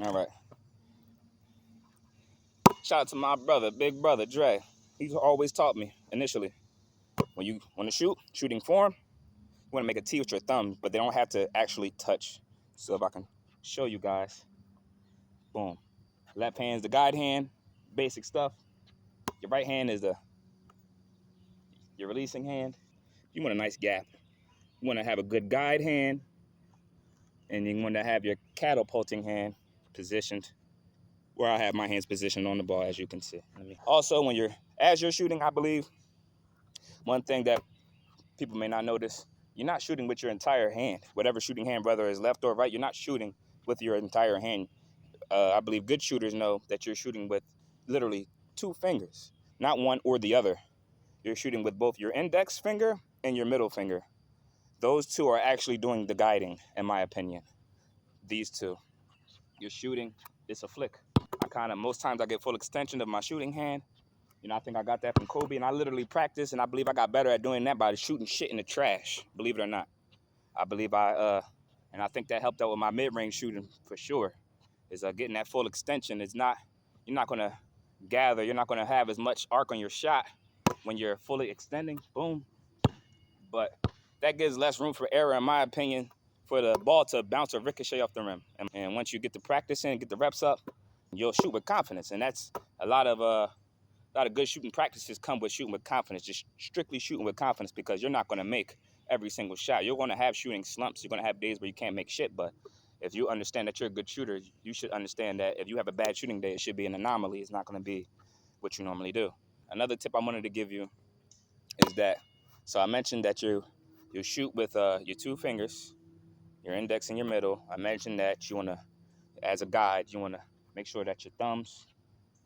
All right. Shout out to my brother, big brother, Dre. He's always taught me initially when you want to shooting form, you want to make a T with your thumb, but they don't have to actually touch. So if I can show you guys, boom. Left hand's the guide hand, basic stuff. Your right hand is your releasing hand. You want a nice gap. You want to have a good guide hand, and you want to have your catapulting hand positioned where I have my hands positioned on the ball, as you can see. Also, as you're shooting, I believe one thing that people may not notice, you're not shooting with your entire hand. Whatever shooting hand, whether it's left or right, you're not shooting with your entire hand. I believe good shooters know that you're shooting with literally two fingers, not one or the other. You're shooting with both your index finger and your middle finger. Those two are actually doing the guiding, in my opinion. These two. You're shooting, it's a flick. Most times I get full extension of my shooting hand. I think I got that from Kobe, and I literally practiced, and I believe I got better at doing that by shooting shit in the trash, believe it or not. I believe and I think that helped out with my mid-range shooting for sure, is getting that full extension. You're not going to gather, you're not going to have as much arc on your shot when you're fully extending, boom. But that gives less room for error, in my opinion, for the ball to bounce or ricochet off the rim. And once you get the practice in, get the reps up, you'll shoot with confidence. And that's a lot of good shooting practices come with shooting with confidence, just strictly shooting with confidence, because you're not going to make every single shot. You're going to have shooting slumps. You're going to have days where you can't make shit. But if you understand that you're a good shooter, you should understand that if you have a bad shooting day, it should be an anomaly. It's not going to be what you normally do. Another tip I wanted to give you is that, so I mentioned that you shoot with your two fingers, your index and your middle. I mentioned that you want to, as a guide, you want to make sure that your thumbs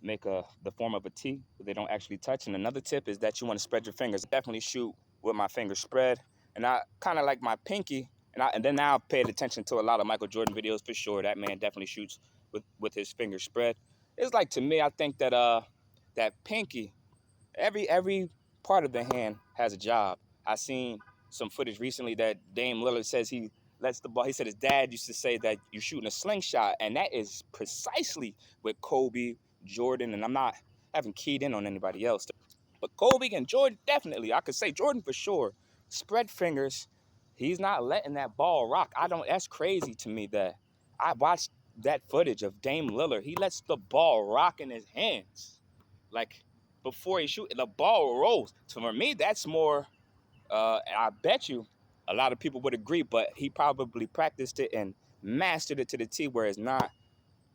make the form of a T, but they don't actually touch. And another tip is that you want to spread your fingers. Definitely shoot with my fingers spread. And I kind of like my pinky, and then now I paid attention to a lot of Michael Jordan videos for sure. That man definitely shoots with his fingers spread. It's like, to me, I think that that pinky, every part of the hand has a job. I seen some footage recently that Dame Lillard says he lets the ball. He said his dad used to say that you're shooting a slingshot, and that is precisely with Kobe, Jordan, and I haven't keyed in on anybody else. But Kobe and Jordan, definitely. I could say Jordan for sure. Spread fingers. He's not letting that ball rock. That's crazy to me that I watched that footage of Dame Lillard. He lets the ball rock in his hands. Like, before he shoots, the ball rolls. So for me, that's more, I bet you a lot of people would agree, but he probably practiced it and mastered it to the T where it's not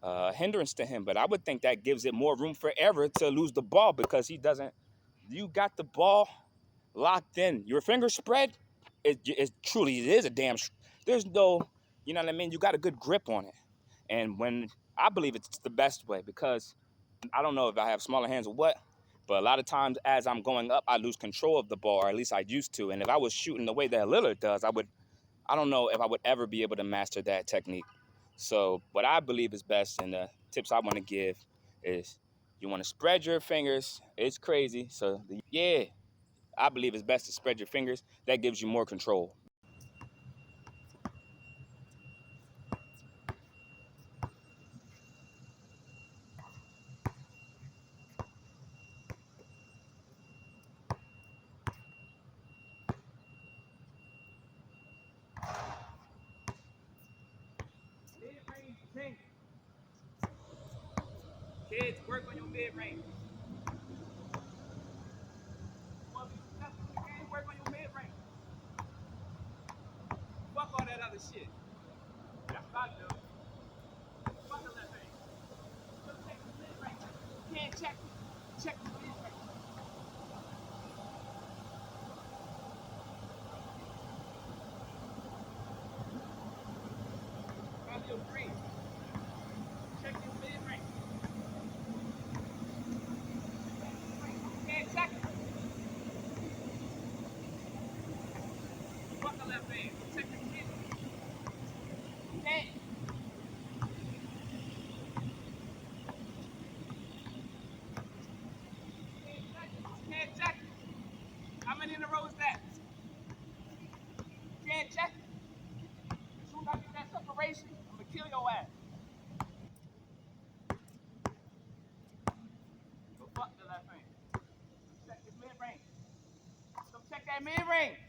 a hindrance to him. But I would think that gives it more room for error to lose the ball, because you got the ball locked in. Your finger spread, it truly is a damn, there's no, you know what I mean? You got a good grip on it. And I believe it's the best way, because I don't know if I have smaller hands or what, but a lot of times as I'm going up, I lose control of the ball, or at least I used to. And if I was shooting the way that Lillard does, I don't know if I would ever be able to master that technique. So what I believe is best, and the tips I want to give is, you want to spread your fingers. It's crazy. So I believe it's best to spread your fingers. That gives you more control. Kids, work on your mid-range. Work on your mid-range. Fuck all that other shit. That's what I do. Fuck the left hand. Just take the mid-range. You can't check the mid-range. Grab your green. Check your mid-range. You can't check it. Fuck the left hand. Check the mid-range. You can't. At mid-range.